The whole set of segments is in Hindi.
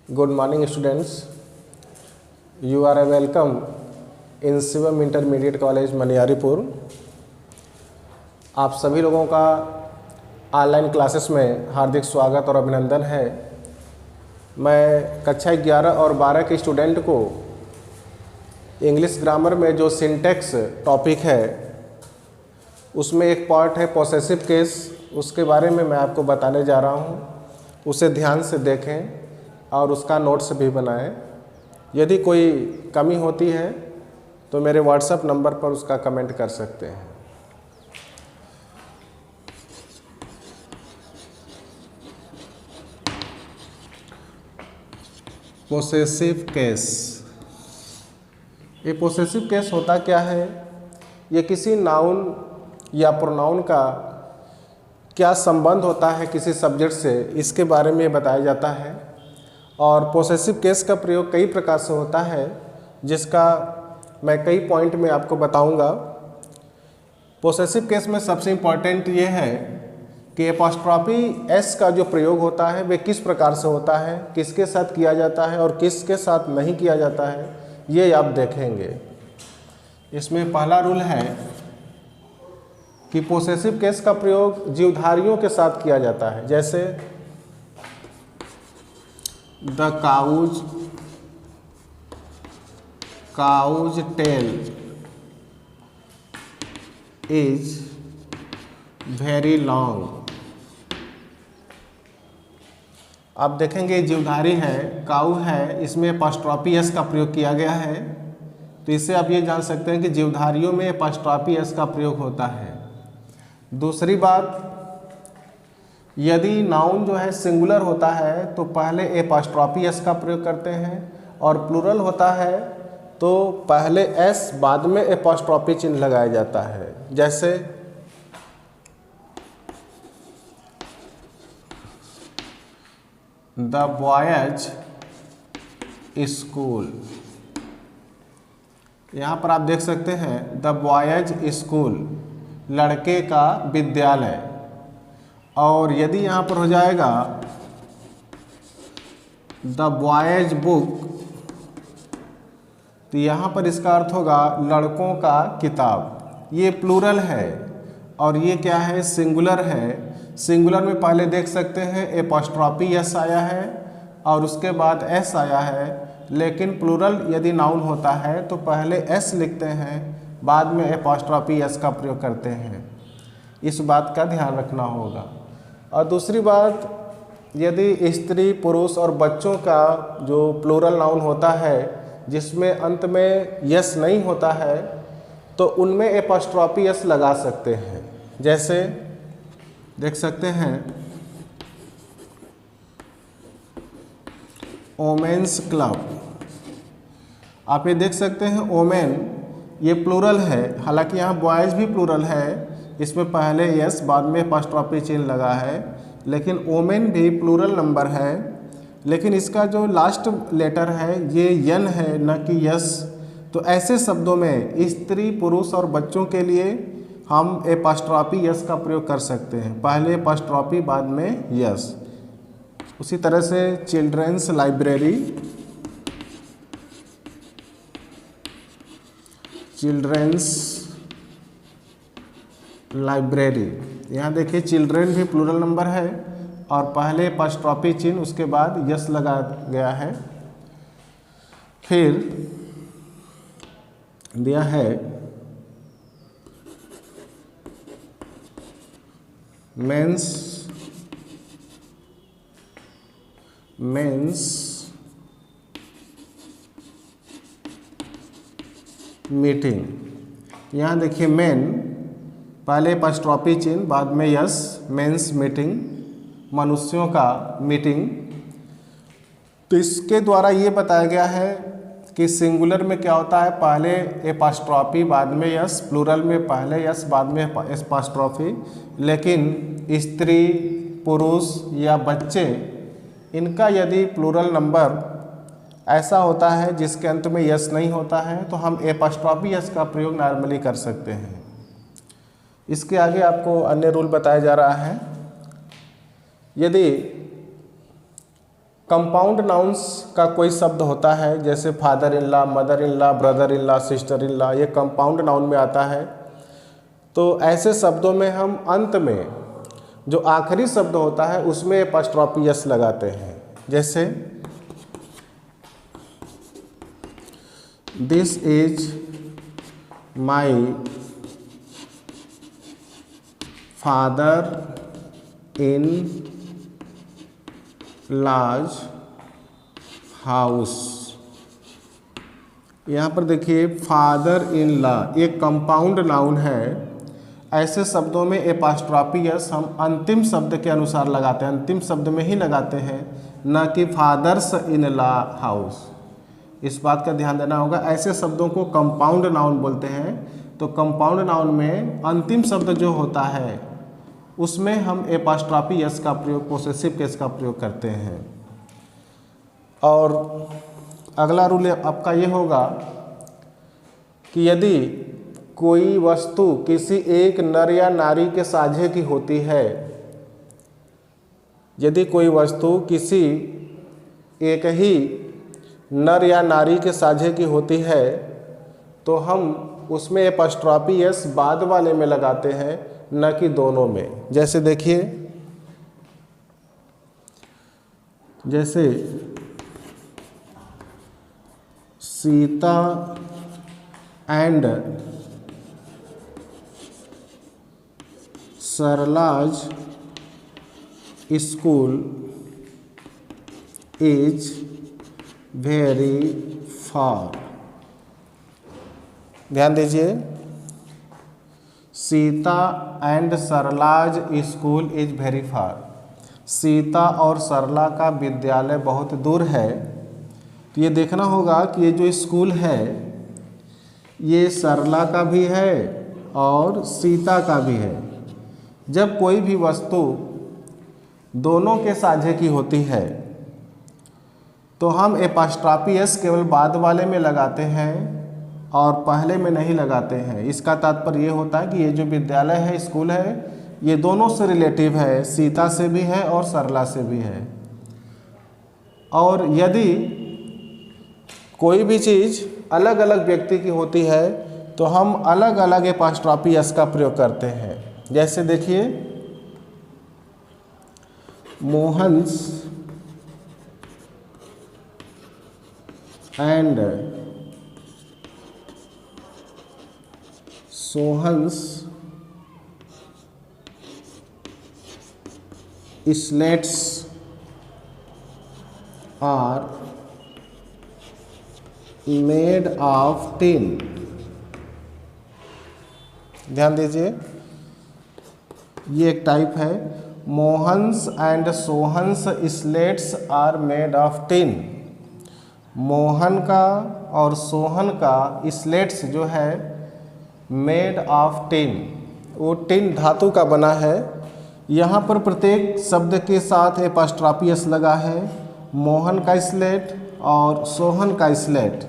Good morning students. You are welcome in Shivam intermediate college Maniyaripur. आप सभी लोगों का ऑनलाइन क्लासेस में हार्दिक स्वागत और अभिनंदन है। मैं कक्षा 11 और 12 के स्टूडेंट को इंग्लिश ग्रामर में जो सिंटेक्स टॉपिक है उसमें एक पार्ट है पोसेसिव केस, उसके बारे में मैं आपको बताने जा रहा हूँ। उसे ध्यान से देखें और उसका नोट्स भी बनाएं। यदि कोई कमी होती है तो मेरे व्हाट्सएप नंबर पर उसका कमेंट कर सकते हैं। पोसेसिव केस, ये पोसेसिव केस होता क्या है? ये किसी नाउन या प्रोनाउन का क्या संबंध होता है किसी सब्जेक्ट से, इसके बारे में बताया जाता है। और पोसेसिव केस का प्रयोग कई प्रकार से होता है, जिसका मैं कई पॉइंट में आपको बताऊंगा। पोसेसिव केस में सबसे इम्पॉर्टेंट ये है कि एपॉस्ट्रॉफी एस का जो प्रयोग होता है वे किस प्रकार से होता है, किसके साथ किया जाता है और किसके साथ नहीं किया जाता है, ये आप देखेंगे। इसमें पहला रूल है कि पोसेसिव केस का प्रयोग जीवधारियों के साथ किया जाता है। जैसे the cow's tail is very long. आप देखेंगे जीवधारी है, काऊ है, इसमें एपॉस्ट्रॉफी एस का प्रयोग किया गया है। तो इससे आप ये जान सकते हैं कि जीवधारियों में एपॉस्ट्रॉफी एस का प्रयोग होता है। दूसरी बात, यदि नाउन जो है सिंगुलर होता है तो पहले एपॉस्ट्रॉफी एस का प्रयोग करते हैं, और प्लूरल होता है तो पहले एस बाद में एपॉस्ट्रॉफी चिन्ह लगाया जाता है। जैसे द बॉयज स्कूल, यहाँ पर आप देख सकते हैं द बॉयज स्कूल, लड़के का विद्यालय। और यदि यहाँ पर हो जाएगा द बॉयज बुक, तो यहाँ पर इसका अर्थ होगा लड़कों का किताब। ये प्लूरल है और ये क्या है? सिंगुलर है। सिंगुलर में पहले देख सकते हैं एपॉस्ट्रॉफी एस आया है और उसके बाद एस आया है। लेकिन प्लूरल यदि नाउन होता है तो पहले एस लिखते हैं, बाद में एपॉस्ट्रॉफी एस का प्रयोग करते हैं। इस बात का ध्यान रखना होगा। और दूसरी बात, यदि स्त्री, पुरुष और बच्चों का जो प्लूरल नाउन होता है जिसमें अंत में यस नहीं होता है, तो उनमें एपॉस्ट्रॉफी एस लगा सकते हैं। जैसे देख सकते हैं ओमेन्स क्लब, आप ये देख सकते हैं ओमेन, ये प्लूरल है। हालांकि यहाँ बॉयज़ भी प्लूरल है, इसमें पहले यस बाद में एपॉस्ट्रॉफी चिन्ह लगा है, लेकिन ओमेन भी प्लूरल नंबर है। लेकिन इसका जो लास्ट लेटर है ये यन है, न कि यस। तो ऐसे शब्दों में स्त्री, पुरुष और बच्चों के लिए हम एपॉस्ट्रॉफी यस का प्रयोग कर सकते हैं, पहले एपॉस्ट्रॉफी बाद में यस। उसी तरह से चिल्ड्रंस लाइब्रेरी, चिल्ड्रंस लाइब्रेरी, यहाँ देखिए चिल्ड्रेन भी प्लूरल नंबर है और पहले एपॉस्ट्रॉफी चिन्ह उसके बाद यस लगा गया है। फिर दिया है मेंस मीटिंग, यहाँ देखिए मेन पहले एपॉस्ट्रॉफी चिन्ह बाद में यस, मेंस मीटिंग, मनुष्यों का मीटिंग। तो इसके द्वारा ये बताया गया है कि सिंगुलर में क्या होता है, पहले एपॉस्ट्रॉफी बाद में यस, प्लूरल में पहले यस बाद में एपॉस्ट्रॉफी। लेकिन स्त्री, पुरुष या बच्चे, इनका यदि प्लूरल नंबर ऐसा होता है जिसके अंत में यस नहीं होता है तो हम एपॉस्ट्रॉफी यस का प्रयोग नॉर्मली कर सकते हैं। इसके आगे आपको अन्य रूल बताया जा रहा है। यदि कंपाउंड नाउन्स का कोई शब्द होता है, जैसे father in law, mother in law, brother in law, sister in law, ये कंपाउंड नाउन में आता है। तो ऐसे शब्दों में हम अंत में जो आखिरी शब्द होता है उसमें एपॉस्ट्रोफी एस लगाते हैं। जैसे this is my father in large house. यहाँ पर देखिए फादर इन लॉ एक कंपाउंड नाउन है। ऐसे शब्दों में एपॉस्ट्रोफी एस हम अंतिम शब्द के अनुसार लगाते हैं, अंतिम शब्द में ही लगाते हैं, न कि फादर्स इन लॉ हाउस। इस बात का ध्यान देना होगा। ऐसे शब्दों को कंपाउंड नाउन बोलते हैं। तो कंपाउंड नाउन में अंतिम शब्द जो होता है उसमें हम एपॉस्ट्रोफी एस का प्रयोग, पोसेसिव केस का प्रयोग करते हैं। और अगला रूल आपका ये होगा कि यदि कोई वस्तु किसी एक नर या नारी के साझे की होती है, यदि कोई वस्तु किसी एक ही नर या नारी के साझे की होती है तो हम उसमें एपॉस्ट्रोफी एस बाद वाले में लगाते हैं, न कि दोनों में। जैसे देखिए, जैसे Sita and Sarla's school is very far. ध्यान दीजिए, Sita and Sarla's school is very far. Sita और सरला का विद्यालय बहुत दूर है। तो ये देखना होगा कि ये जो स्कूल है ये सरला का भी है और सीता का भी है। जब कोई भी वस्तु दोनों के साझे की होती है तो हम एपॉस्ट्रोफी एस केवल बाद वाले में लगाते हैं और पहले में नहीं लगाते हैं। इसका तात्पर्य ये होता है कि ये जो विद्यालय है, स्कूल है, ये दोनों से रिलेटिव है, सीता से भी है और सरला से भी है। और यदि कोई भी चीज़ अलग अलग व्यक्ति की होती है तो हम अलग अलग एपॉस्ट्रोफी एस का प्रयोग करते हैं। जैसे देखिए, Mohan's and Sohan's slates are made of tin. ध्यान दीजिए, ये एक टाइप है। Mohan's and Sohan's slates are made of tin. Mohan का और सोहन का स्लेट्स जो है मेड ऑफ टिन, वो टिन धातु का बना है। यहाँ पर प्रत्येक शब्द के साथ एपॉस्ट्रोफी एस लगा है। मोहन का स्लेट और सोहन का स्लेट,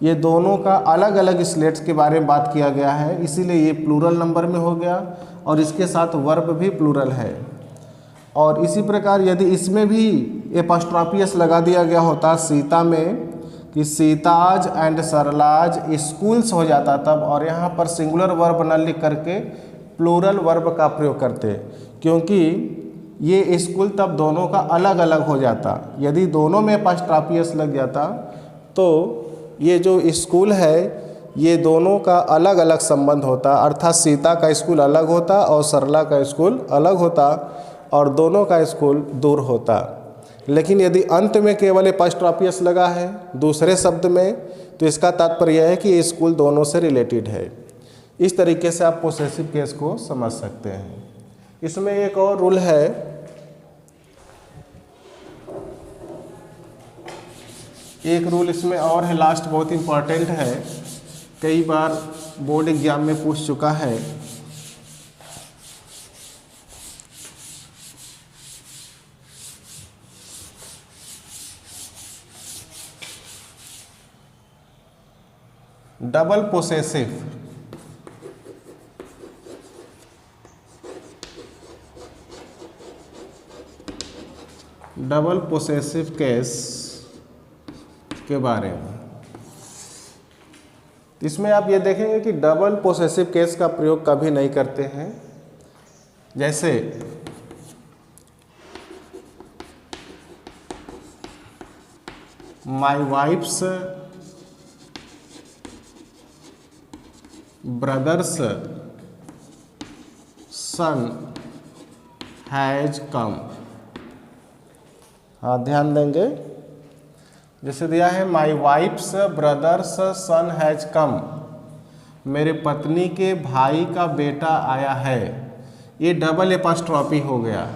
ये दोनों का अलग अलग स्लेट्स के बारे में बात किया गया है, इसीलिए ये प्लूरल नंबर में हो गया और इसके साथ वर्ब भी प्लूरल है। और इसी प्रकार यदि इसमें भी एपॉस्ट्रोफी एस लगा दिया गया होता सीता में कि सीताज एंड सरलाज स्कूल्स हो जाता तब, और यहाँ पर सिंगुलर वर्ब न लिख करके प्लूरल वर्ब का प्रयोग करते, क्योंकि ये स्कूल तब दोनों का अलग अलग हो जाता। यदि दोनों में एपॉस्ट्रोफी एस लग जाता तो ये जो स्कूल है ये दोनों का अलग अलग संबंध होता, अर्थात सीता का स्कूल अलग होता और सरला का स्कूल अलग होता और दोनों का स्कूल दूर होता। लेकिन यदि अंत में केवल एपॉस्ट्रोफी एस लगा है दूसरे शब्द में तो इसका तात्पर्य यह है कि ये स्कूल दोनों से रिलेटेड है। इस तरीके से आप पोसेसिव केस को समझ सकते हैं। इसमें एक और रूल है, एक रूल इसमें और है, लास्ट बहुत इम्पॉर्टेंट है, कई बार बोर्ड एग्जाम में पूछ चुका है। Double possessive. Double possessive case के बारे में। इसमें आप ये देखेंगे कि डबल पोसेसिव केस का प्रयोग कभी नहीं करते हैं। जैसे my wife's brother's son has come. हाँ, ध्यान देंगे, जैसे दिया है my wife's brother's son has come, मेरे पत्नी के भाई का बेटा आया है। ये डबल एपॉस्ट्रॉफी हो गया,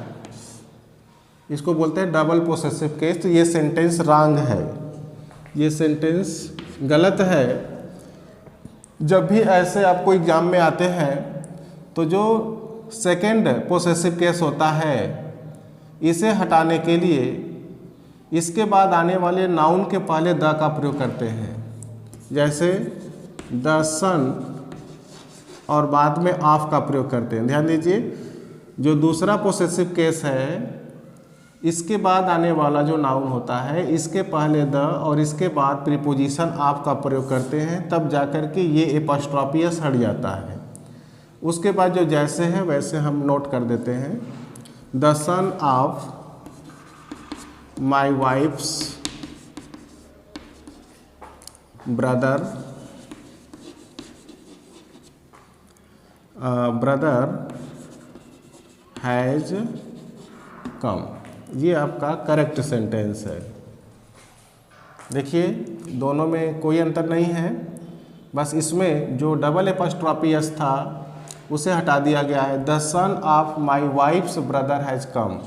इसको बोलते हैं डबल पोसेसिव केस। तो ये सेंटेंस रॉन्ग है, ये सेंटेंस गलत है। जब भी ऐसे आपको एग्जाम में आते हैं तो जो सेकंड पोसेसिव केस होता है, इसे हटाने के लिए इसके बाद आने वाले नाउन के पहले द का प्रयोग करते हैं। जैसे द सन और बाद में ऑफ का प्रयोग करते हैं। ध्यान दीजिए, जो दूसरा पोसेसिव केस है, इसके बाद आने वाला जो नाउन होता है, इसके पहले द और इसके बाद प्रीपोजिशन ऑफ का प्रयोग करते हैं, तब जाकर के ये एपॉस्ट्रॉफियस हट जाता है। उसके बाद जो जैसे है वैसे हम नोट कर देते हैं। The son of my wife's brother has come. ये आपका करेक्ट सेंटेंस है। देखिए, दोनों में कोई अंतर नहीं है, बस इसमें जो डबल एपॉस्ट्रॉफी एस था उसे हटा दिया गया है। The son of my wife's brother has come.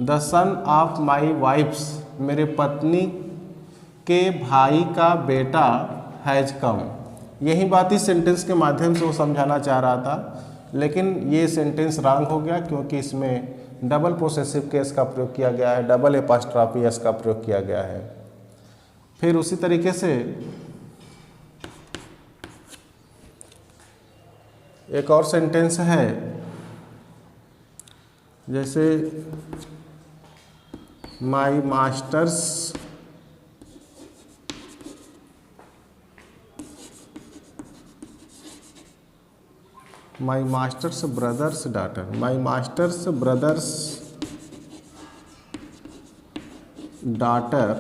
The son of my wife's, मेरे पत्नी के भाई का बेटा हैज कम। यही बात इस सेंटेंस के माध्यम से वो समझाना चाह रहा था, लेकिन ये सेंटेंस रॉन्ग हो गया क्योंकि इसमें डबल पोसेसिव केस का प्रयोग किया गया है, डबल एपॉस्ट्रॉफी एस का प्रयोग किया गया है। फिर उसी तरीके से एक और सेंटेंस है, जैसे my masters brothers daughter. My masters brothers daughter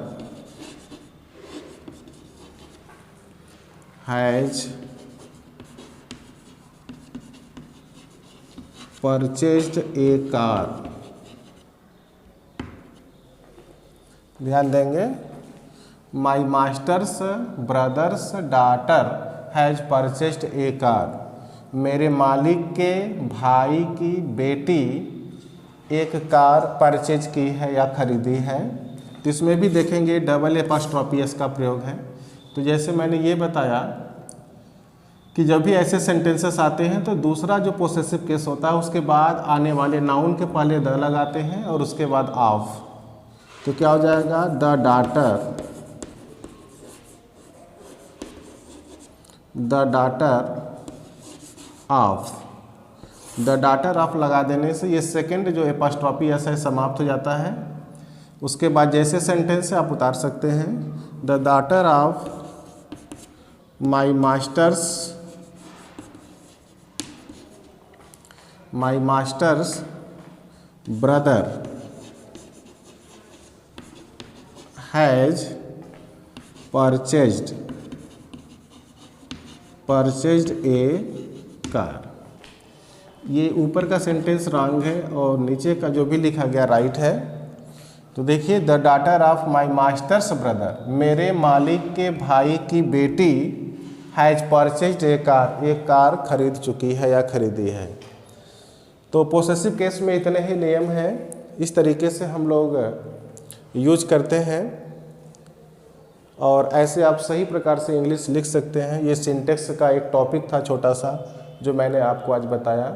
has purchased A car. ध्यान देंगे, my masters brothers daughter has purchased A car, मेरे मालिक के भाई की बेटी एक कार परचेज की है या खरीदी है। तो इसमें भी देखेंगे डबल एपॉस्ट्रॉफी एस का प्रयोग है। तो जैसे मैंने ये बताया कि जब भी ऐसे सेंटेंसेस आते हैं तो दूसरा जो पोसेसिव केस होता है उसके बाद आने वाले नाउन के पहले द लगाते हैं और उसके बाद ऑफ। तो क्या हो जाएगा, the daughter of. The daughter of लगा देने से ये सेकंड जो एपॉस्ट्रॉफी एस है समाप्त हो जाता है। उसके बाद जैसे सेंटेंस से आप उतार सकते हैं, the daughter of my masters brother has purchased A car. ये ऊपर का सेंटेंस रॉन्ग है और नीचे का जो भी लिखा गया राइट है। तो देखिए, the daughter of my masters brother, मेरे मालिक के भाई की बेटी हैज परचेज्ड ए कार, एक कार खरीद चुकी है या खरीदी है। तो पोसेसिव केस में इतने ही नियम हैं, इस तरीके से हम लोग यूज करते हैं और ऐसे आप सही प्रकार से इंग्लिश लिख सकते हैं। ये सिंटेक्स का एक टॉपिक था छोटा सा जो मैंने आपको आज बताया।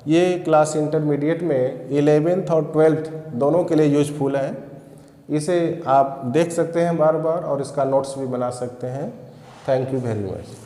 ये क्लास इंटरमीडिएट में 11th और 12th दोनों के लिए यूजफुल है। इसे आप देख सकते हैं बार बार और इसका नोट्स भी बना सकते हैं। Thank you very much.